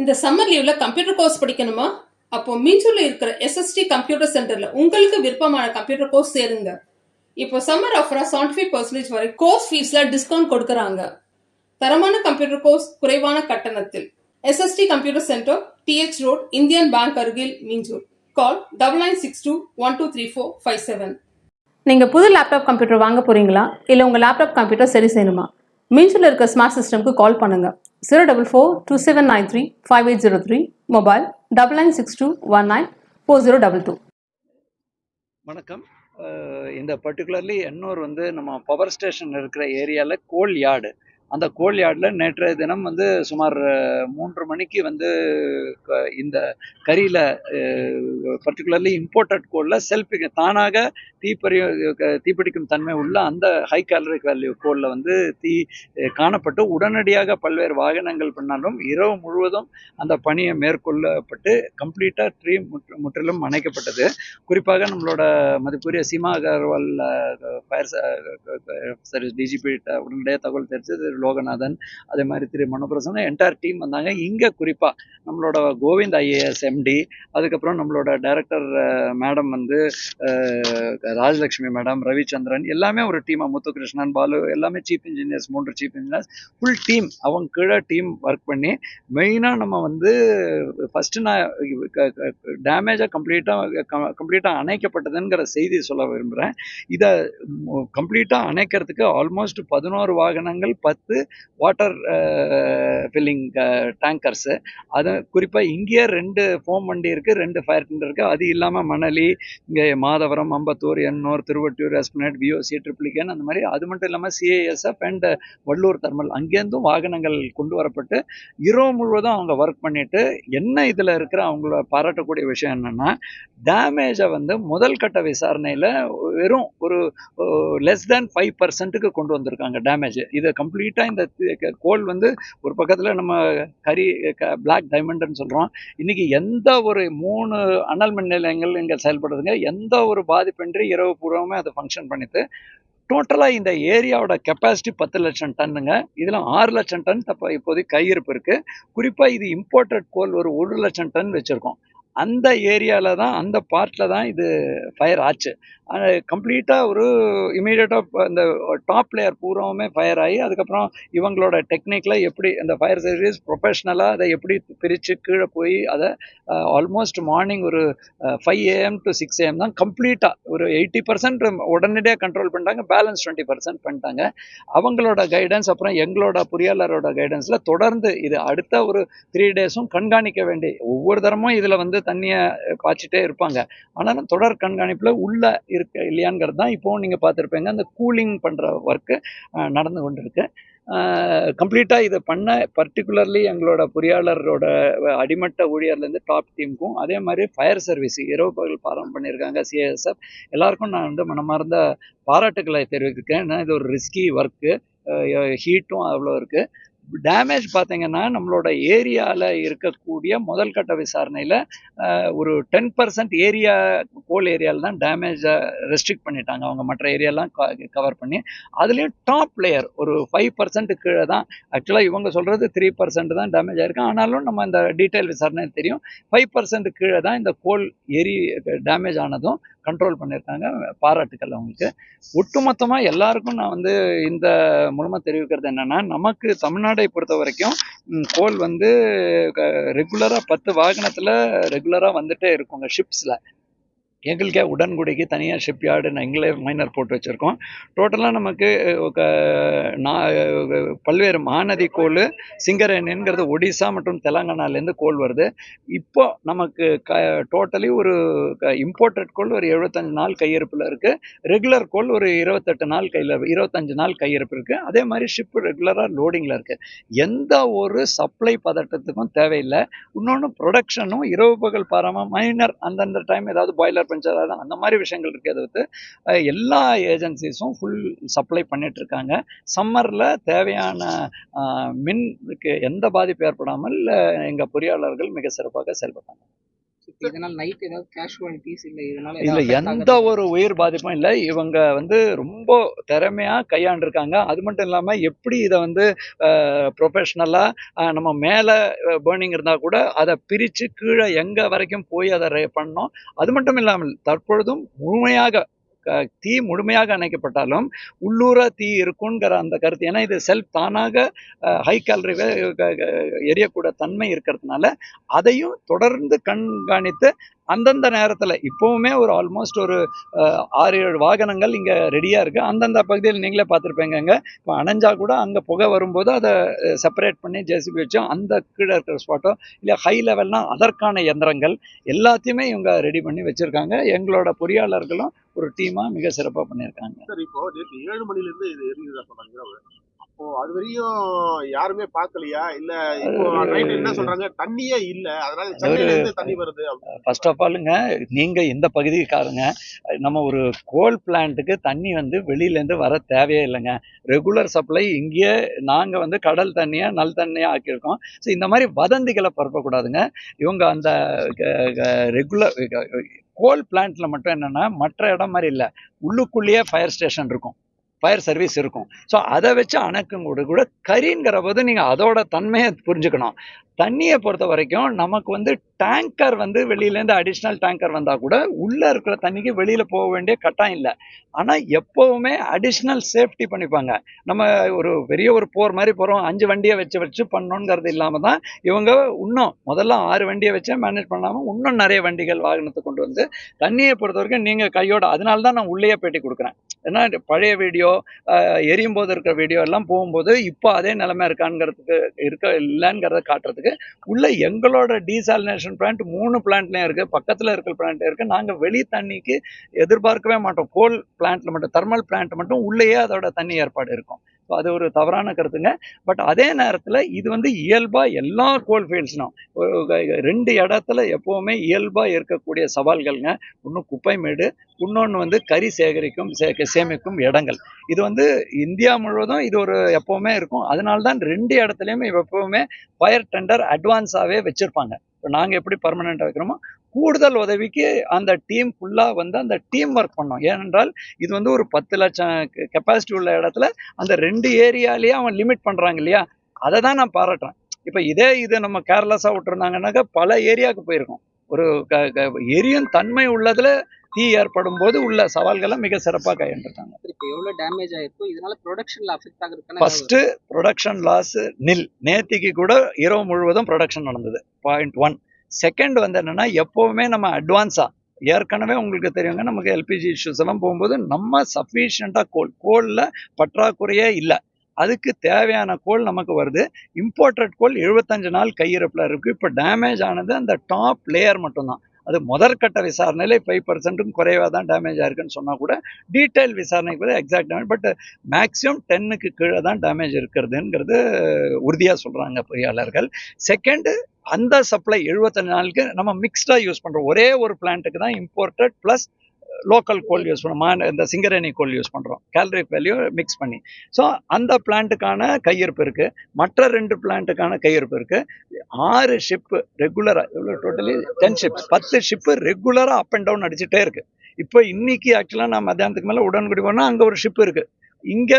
இந்த சம்மர் லீவ்ல computer course படிக்கணுமா? அப்போ மீஞ்சூர்ல இருக்கிற SST கம்ப்யூட்டர் சென்டர்ல உங்களுக்கு விருப்பமான கம்ப்யூட்டர் கோர்ஸ் சேருங்க. இப்போ சம்மர் ஆஃபரா 75% வரை கோர்ஸ் ஃபீஸ்ல டிஸ்கவுண்ட் கொடுக்கறாங்க. தரமான கம்ப்யூட்டர் கோர்ஸ் குறைவான கட்டணத்தில். SST computer centre, TH road, Indian bank அருகில், மீஞ்சூர். கால் 9962123457. நீங்க புது லேப்டாப் கம்ப்யூட்டர் வாங்க போறீங்களா? இல்ல உங்க லேப்டாப் கம்ப்யூட்டர் சரி செய்யணுமா? மீஞ்சூர்ல இருக்க ஸ்மார்ட் சிஸ்டம்க்கு கால் பண்ணுங்க. 04427935803. மொபைல் 9962194022. வணக்கம். இந்த பர்டிகுலர்லி எண்ணூர் நம்ம பவர் ஸ்டேஷன் இருக்கிற ஏரியாவில் கோல் யார்டு, அந்த கோல் யார்டில் நேற்றைய தினம் சுமார் 3 மணிக்கு இந்த கரியில் பர்டிகுலர்லி இம்போர்ட்டட் கோலில் தானாக தீப்பிடிக்கும் தன்மை உள்ள அந்த ஹை கேலரிக் வேல்யூ கோலில் தீ காணப்பட்டு உடனடியாக பல்வேறு வாகனங்கள் பண்ணாலும் இரவு முழுவதும் அந்த பணியை மேற்கொள்ளப்பட்டு கம்ப்ளீட்டாக முற்றிலும் அணைக்கப்பட்டது. குறிப்பாக நம்மளோட மதிப்புரிய Seema Agarwal fire service DGP உடனடியாக தகவல் தெரிஞ்சது. லோகநாதன், அதே மாதிரி திரு மனோபிரசன், என்டையர் டீம் வந்தாங்க. இங்கே குறிப்பாக நம்மளோட கோவிந்த் IAS MD, அதுக்கப்புறம் நம்மளோட director madam Rajalakshmi madam, Ravichandran, எல்லாமே ஒரு டீமாக, முத்துகிருஷ்ணன், பாலு, எல்லாமே chief engineers, 3 chief engineers, full team அவங்க கீழே டீம் ஒர்க் பண்ணி மெயினாக நம்ம ஃபஸ்ட்டு நான் டேமேஜாக கம்ப்ளீட்டாக அணைக்கப்பட்டதுங்கிற செய்தி சொல்ல விரும்புகிறேன். இதை கம்ப்ளீட்டாக அணைக்கிறதுக்கு ஆல்மோஸ்ட் 11 வாகனங்கள், 10 வாட்டர் ஃபில்லிங் டேங்கர்ஸு, அதை குறிப்பாக இங்கேயே 2 ஃபோம் வண்டி இருக்குது, 2 ஃபயர் டெண்டர் இருக்குது. அது இல்லாமல் மணலி, இங்கே மாதவரம், அம்பத்தூர், எண்ணூர், திருவொற்றியூர், எஸ்பினேட், VOC, ட்ரிப்ளிகேன், அந்த மாதிரி. அது மட்டும் இல்லாமல் CISF அண்ட் வள்ளூர் தெர்மல் அங்கேருந்தும் வாகனங்கள் கொண்டு வரப்பட்டு இரவு முழுவதும் அவங்க ஒர்க் பண்ணிட்டு, என்ன இதில் இருக்கிற அவங்கள பாராட்டக்கூடிய விஷயம் என்னென்னா, டேமேஜை முதல் கட்ட விசாரணையில் வெறும் ஒரு லெஸ் தேன் 5%க்கு கொண்டு வந்திருக்காங்க டேமேஜ். இதை கம்ப்ளீட்டாக இந்த கோல் ஒரு பக்கத்தில் நம்ம பிளாக் டைமண்ட்னு சொல்கிறோம். இன்றைக்கி எந்த ஒரு 3 அனல் மின் நிலையங்கள் இங்கே செயல்படுதுங்க. எந்த ஒரு பாதிப்பின்றி இரவு பூர்வமே அதை ஃபங்க்ஷன் பண்ணிட்டு டோட்டலாக இந்த ஏரியாவோட கெப்பாசிட்டி 10 லட்சம் டன்னுங்க. இதில் 6 லட்சம் டன் இப்போதைக்கு கையிருப்பு இருக்குது. குறிப்பாக இது இம்போர்ட்டட் கோல் ஒரு 1 லட்சம் டன் வச்சுருக்கோம். அந்த ஏரியாவில் தான், அந்த பார்ட்டில் தான் இது ஃபயர் ஆச்சு. கம்ப்ளீட்டாக ஒரு இமீடியட்டாக அந்த டாப் லேயர் பூராவுமே ஃபயர் ஆகி, அதுக்கப்புறம் இவங்களோட டெக்னிக்கில் எப்படி அந்த ஃபயர் சர்வீஸ் ப்ரொஃபஷ்னலாக அதை எப்படி பிரித்து கீழே போய் அதை ஆல்மோஸ்ட் மார்னிங் ஒரு 5 AM to 6 AM தான் கம்ப்ளீட்டாக ஒரு 80% உடனடியாக கண்ட்ரோல் பண்ணிட்டாங்க. பேலன்ஸ் 20% பண்ணிட்டாங்க. அவங்களோட கைடன்ஸ், அப்புறம் எங்களோட பொறியாளரோட கைடன்ஸில் தொடர்ந்து இது அடுத்த ஒரு 3 டேஸும் கண்காணிக்க வேண்டிய, ஒவ்வொரு தரமும் இதில் தண்ணியை பாய்ச்சிட்டே இருப்பாங்க. ஆனாலும் தொடர் கண்காணிப்பில் உள்ள இருக்கு இல்லையாங்கிறது தான் இப்போவும் நீங்கள் பார்த்துருப்பீங்க. அந்த கூலிங் பண்ணுற ஒர்க்கு நடந்து கொண்டு இருக்கு. கம்ப்ளீட்டாக இதை பண்ண பர்டிகுலர்லி எங்களோட பொறியாளரோட அடிமட்ட ஊழியர்லேருந்து டாப் டீமுக்கும், அதே மாதிரி ஃபயர் சர்வீஸ் இரவு பகல் பாரம் பண்ணியிருக்காங்க, CISF, எல்லாருக்கும் நான் மனமார்ந்த பாராட்டுக்களை தெரிவிக்கிறேன். ஏன்னா இது ஒரு ரிஸ்கி ஒர்க்கு, ஹீட்டும் அவ்வளோ இருக்குது. டேமேஜ் பார்த்தீங்கன்னா நம்மளோட ஏரியாவில் இருக்கக்கூடிய முதல் கட்ட விசாரணையில் ஒரு 10% ஏரியா, கோல் ஏரியாவில் தான் டேமேஜை ரெஸ்ட்ரிக்ட் பண்ணிட்டாங்க. அவங்க மற்ற ஏரியாலாம் கவர் பண்ணி, அதுலேயும் டாப் லேயர் ஒரு 5% கீழே தான். ஆக்சுவலாக இவங்க சொல்கிறது 3% தான் டேமேஜ் ஆகிருக்கு. ஆனாலும் நம்ம இந்த டீட்டெயில் விசாரணை தெரியும், 5% கீழே தான் இந்த கோல் டேமேஜ் ஆனதும் கண்ட்ரோல் பண்ணியிருக்காங்க. பாராட்டுக்கள் அவங்களுக்கு. ஒட்டுமொத்தமாக எல்லாருக்கும் நான் இந்த மூலமாக தெரிவிக்கிறது என்னென்னா, நமக்கு தமிழ்நாடை பொறுத்த வரைக்கும் கோல் ரெகுலராக 10 வாகனத்தில் ரெகுலராக வந்துட்டே இருக்குங்க ஷிப்ஸில். எங்களுக்கே உடன்குடிக்கு தனியாக ஷிப்யார்டு எங்களே மைனர் போட்டு வச்சுருக்கோம். டோட்டலாக நமக்கு பல்வேறு மகாநதி கோல், சிங்கரேனிங்கிறது ஒடிசா மற்றும் தெலுங்கானாலேருந்து கோல் வருது. இப்போ நமக்கு டோட்டலி ஒரு இம்போர்ட்டட் கோல் ஒரு 75 நாள் கையிருப்பில் இருக்குது. ரெகுலர் கோல் ஒரு 25 நாள் கையிருப்பு இருக்குது. அதே மாதிரி ஷிப் ரெகுலராக லோடிங்கில் இருக்குது. எந்த ஒரு சப்ளை பதட்டத்துக்கும் தேவையில்லை. இன்னொன்று ப்ரொடக்ஷனும் இரவு பகல் பாராமல் மைனர் அந்தந்த டைம் ஏதாவது பாய்லர் பஞ்சர் அந்த மாதிரி விஷயங்கள் இருக்கிறது எல்லா ஏஜென்சிஸும் ஃபுல் சப்ளை பண்ணிட்டு இருக்காங்க. சம்மரில் தேவையான மின்னுக்கு எந்த பாதிப்பு ஏற்படாமல் எங்கள் பொறியாளர்கள் மிக சிறப்பாக செயல்பட்டாங்க. இதனால நைட் ஏதாவது கேஷுவாலிட்டிஸ் இல்ல இதனால இதுல ஏதாவது எந்த ஒரு உயிர் பாதிப்பும் இல்லை. இவங்க வந்து ரொம்ப திறமையா கையாண்டிருக்காங்க. அது மட்டும் இல்லாம எப்படி இதை வந்து ப்ரொஃபஷ்னலா நம்ம மேல பேர்னிங் இருந்தா கூட அதை பிரிச்சு கீழே எங்க வரைக்கும் போய் அதை பண்ணோம். அது மட்டும் இல்லாமல் தற்பொழுதும் முழுமையாக தீ முழுமையாக அணைக்கப்பட்டாலும் உள்ளூர தீ இருக்குங்கிற அந்த கருத்து, ஏன்னா இது செல்ஃப் தானாக ஹை கேலரி எரியக்கூட தன்மை இருக்கிறதுனால அதையும் தொடர்ந்து கண்காணித்து அந்தந்த நேரத்தில் இப்போவுமே ஒரு ஆல்மோஸ்ட் ஒரு 6-7 வாகனங்கள் இங்கே ரெடியாக இருக்குது. அந்தந்த பகுதியில் நீங்களே பார்த்துருப்பேங்க. இப்போ அணைஞ்சா கூட அங்கே புகை வரும்போது அதை செப்பரேட் பண்ணி ஜேசிபி வச்சு அந்த கீழே இருக்கிற ஸ்பாட்டோ இல்லை ஹை லெவல்னா அதற்கான இயந்திரங்கள் எல்லாத்தையுமே இவங்க ரெடி பண்ணி வச்சுருக்காங்க. எங்களோட பொறியாளர்களும் ஒரு டீமாக மிக சிறப்பாக பண்ணியிருக்காங்க. சார் இப்போ நேற்று 7 மணிலேருந்து இது எரியுதா சொன்னாங்க. அப்போ அது வரையும் யாருமே பார்க்கலையா? இல்ல இப்போ நைட் என்ன சொல்றாங்க, தண்ணியே இல்ல, அதனால சென்னையில இருந்து தண்ணி வருது. ஃபர்ஸ்ட் ஆஃப் ஆலுங்க, நீங்க இந்த பகுதிக்காரங்க, நம்ம ஒரு கோல் பிளான்ட்டுக்கு தண்ணி வந்து வெளியிலேருந்து வர தேவையே இல்லைங்க. ரெகுலர் சப்ளை இங்கேயே நாங்கள் வந்து கடல் தண்ணியை நல் தண்ணியாக ஆக்கியிருக்கோம். ஸோ இந்த மாதிரி வதந்திகளை பரப்பக்கூடாதுங்க. இவங்க அந்த ரெகுலர் கோல் பிளான்ட்ல மட்டும் என்னன்னா மற்ற இடம் மாதிரி இல்லை, உள்ளுக்குள்ளேயே ஃபயர் ஸ்டேஷன் இருக்கும், ஃபயர் சர்வீஸ் இருக்கும். ஸோ அதை வச்சு அணைக்கும் கூட கரிங்கிற போது நீங்கள் அதோட தன்மையை புரிஞ்சுக்கணும். தண்ணியை பொறுத்த வரைக்கும் நமக்கு வந்து டேங்கர் வந்து வெளியிலேருந்து அடிஷ்னல் டேங்கர் வந்தால் கூட உள்ளே இருக்கிற தண்ணிக்கு வெளியில் போக வேண்டிய கட்டாயம் இல்லை. ஆனால் எப்போவுமே அடிஷ்னல் சேஃப்டி பண்ணிப்பாங்க. நம்ம ஒரு பெரிய ஒரு போர் மாதிரி போகிறோம், 5 வண்டியை வச்சு பண்ணணுங்கிறது இல்லாமல் தான் இவங்க இன்னும் முதல்ல 6 வண்டியை வச்சே மேனேஜ் பண்ணாமல் இன்னும் நிறைய வண்டிகள் வாகனத்தை கொண்டு வந்து தண்ணியை பொறுத்த வரைக்கும் நீங்கள் கையோட, அதனால தான் நான் உள்ளேயே பேட்டி கொடுக்குறேன். ஏன்னா பழைய வீடியோ எரியும் போது இருக்கிற வீடியோ எல்லாம் போகும்போது இப்போ அதே நிலைமை இருக்காங்கிறதுக்கு இல்லைங்கிறத காட்டுறதுக்கு உள்ள எங்களோட டீசாலினேஷன் பிளான்ட் 3 பிளான்ட்லயும் இருக்கு, பக்கத்துல இருக்கிற பிளான்ட் இருக்கு. நாங்க வெளி தண்ணிக்கு எதிர்பார்க்கவே மாட்டோம். கோல் பிளான்ட்ல மட்டும், தெர்மல் பிளான்ட் மட்டும் உள்ளேயே அதோட தண்ணி ஏற்பாடு இருக்கும். ஸோ அது ஒரு தவறான கருத்துங்க. பட் அதே நேரத்தில் இது வந்து இயல்பாக எல்லா கோல் ஃபீல்ட்ஸ்னும் 2 இடத்துல எப்போவுமே இயல்பாக இருக்கக்கூடிய சவால்கள்ங்க. ஒன்று குப்பை மேடு, இன்னொன்று வந்து கரி சேமிக்கும் இடங்கள். இது வந்து இந்தியா முழுவதும் இது ஒரு எப்போவுமே இருக்கும். அதனால தான் 2 இடத்துலையுமே எப்போவுமே ஃபயர் டெண்டர் அட்வான்ஸாகவே வச்சுருப்பாங்க. இப்போ நாங்கள் எப்படி பர்மனெண்ட்டாக வைக்கிறோமோ கூடுதல் உதவிக்கு அந்த டீம் ஃபுல்லாக வந்து அந்த டீம் ஒர்க் பண்ணோம். ஏனென்றால் இது வந்து ஒரு 10 லட்சம் கெப்பாசிட்டி உள்ள இடத்துல அந்த 2 ஏரியாலேயே அவன் லிமிட் பண்ணுறாங்க இல்லையா, அதை தான் நான் பாராட்டுறேன். இப்போ இது நம்ம கேர்லெஸ்ஸாக விட்டுருந்தாங்கன்னாக்கா பல ஏரியாவுக்கு போயிருக்கோம். ஒரு எரியும் தன்மை உள்ளதில் தீ ஏற்படும் போது உள்ள சவால்களை மிக சிறப்பாக கையாண்டிருக்காங்க. இப்போ எவ்வளோ டேமேஜ் ஆயிருக்கும், இதனால ப்ரொடக்ஷன்ல அஃபெக்ட் ஆகுறதுக்கான ஃபர்ஸ்ட் ப்ரொடக்ஷன் லாஸ் நில். நேத்திக்கு கூட இரவு முழுவதும் ப்ரொடக்ஷன் நடந்தது, பாயிண்ட் 1. செகண்ட் வந்து என்னன்னா, எப்போவுமே நம்ம அட்வான்ஸாக, ஏற்கனவே உங்களுக்கு தெரியுங்க, நமக்கு எல்பிஜி இஷ்யூஸ் எல்லாம் போகும்போது நம்ம சஃபிஷியண்டாக கோலில் பற்றாக்குறையே இல்லை. அதுக்கு தேவையான கோல் நமக்கு வருது. இம்போர்ட்டட் கோல் 75 நாள் கையிருப்பில் இருக்குது. இப்போ டேமேஜ் ஆனது அந்த டாப் லேயர் மட்டும்தான். அது முதற்கட்ட விசாரணையில் 5% குறைவாக தான் டேமேஜ் ஆயிருக்குன்னு சொன்னால் கூட டீட்டெயில் விசாரணைக்கு போது எக்ஸாக்ட் டேமேஜ், பட் மேக்ஸிமம் 10க்கு கீழே தான் டேமேஜ் இருக்கிறதுங்கிறது உறுதியாக சொல்கிறாங்க பொறியாளர்கள். செகண்டு, அந்த சப்ளை 75 நாளுக்கு நம்ம மிக்ஸ்டாக யூஸ் பண்ணுறோம். ஒரே ஒரு பிளான்ட்டுக்கு தான் இம்போர்ட்டட் ப்ளஸ் லோக்கல் கோல் யூஸ் பண்ணுறோம். இந்த சிங்கரணி கோல் யூஸ் பண்ணுறோம், கேலரிஃப் வேல்யூ மிக்ஸ் பண்ணி. ஸோ அந்த பிளான்ட்டுக்கான கையிருப்பு இருக்குது. மற்ற 2 பிளான்ட்டுக்கான கையிருப்பு இருக்குது. 6 ஷிப்பு ரெகுலராக, எவ்வளோ டோட்டலி 10 ஷிப்ஸ், 10 ஷிப்பு ரெகுலராக அப் அண்ட் டவுன் அடிச்சுட்டே இருக்குது. இப்போ இன்னைக்கு ஆக்சுவலாக நான் மத்தியானத்துக்கு மேலே உடன்குடி போனால் அங்கே ஒரு ஷிப்பு இருக்குது. இங்கே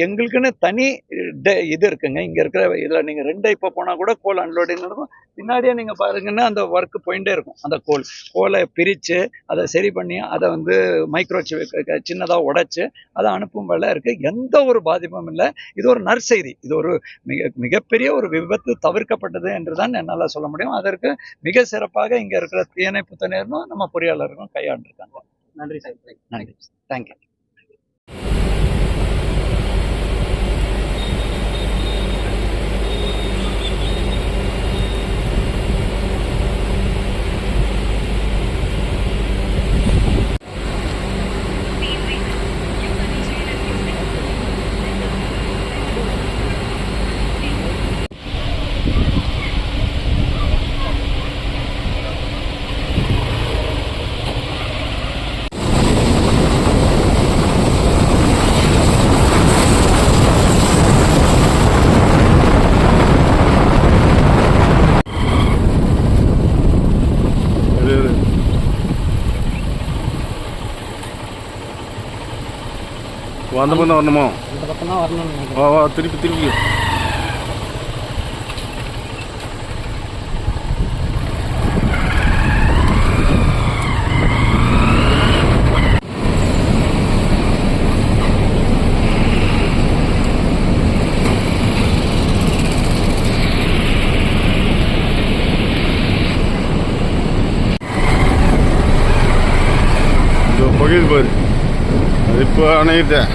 எங்களுக்குன்னு தனி இது இருக்குங்க. இங்கே இருக்கிற இதில் நீங்கள் 2 இப்போ போனால் கூட கோல் அன்லோடிங் நடக்கும். பின்னாடியே நீங்கள் பாருங்கன்னா அந்த ஒர்க்கு போயிட்டே இருக்கும். அந்த கோலை பிரித்து அதை சரி பண்ணி அதை வந்து மைக்ரோசிப் சின்னதாக உடைச்சு அதை அனுப்பும் வேலை இருக்குது. எந்த ஒரு பாதிப்பும் இல்லை. இது ஒரு நற்செய்தி. இது ஒரு மிகப்பெரிய ஒரு விபத்து தவிர்க்கப்பட்டது என்று தான் என்னால் சொல்ல முடியும். அதற்கு மிக சிறப்பாக இங்கே இருக்கிற தீயணைப்பு துறையினரும் நம்ம பொறியாளர்களும் கையாண்டிருக்காங்க. நன்றி சார். நன்றி, தேங்க்யூ. அந்த பக்கம் தான் வரணுமோ? இந்த பக்கம் தான் வரணும்னு நினைக்கிறேன். வா வா திருப்பி திருப்பி. பகுதி பாரு, அது இப்போ அணையிட்டேன்.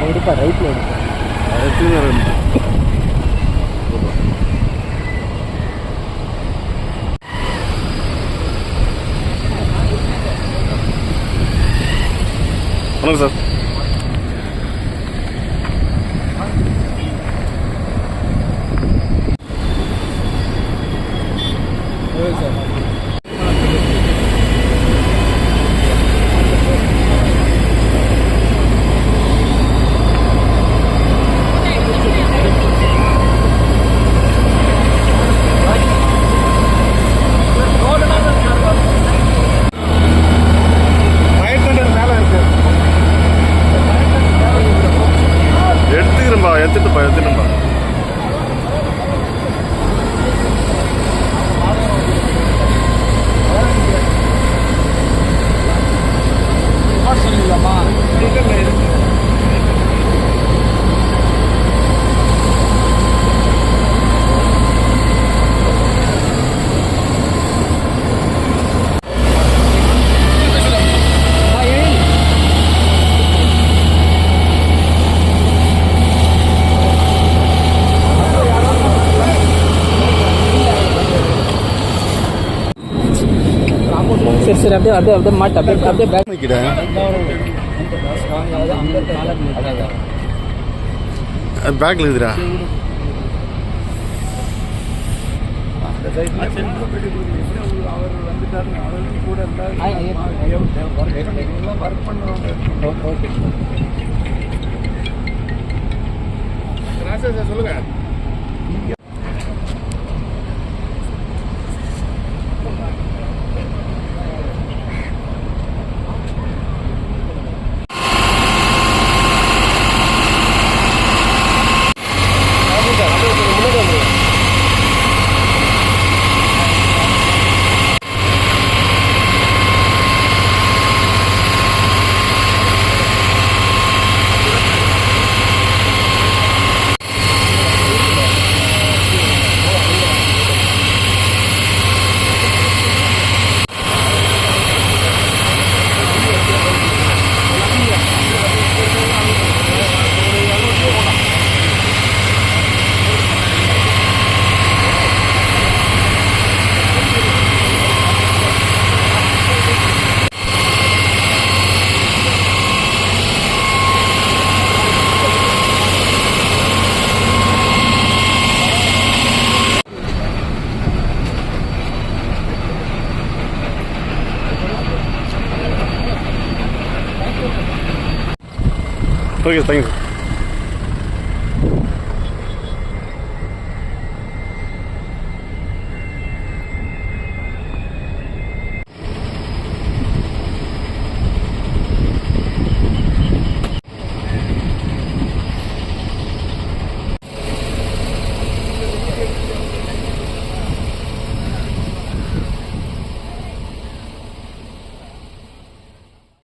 எடுப்பா ரைட்டில் எடுப்பா. வணக்கம் சார். எடுத்துட்டுப்பா. சரி சரி, அப்படியே அப்படியே அப்படியே மாட்டு அப்படியே அப்படியே பேக் நிற்கிறேன். அது பேக்கில் இருக்குதுடா. சொல்லுங்க. Okay, thank you.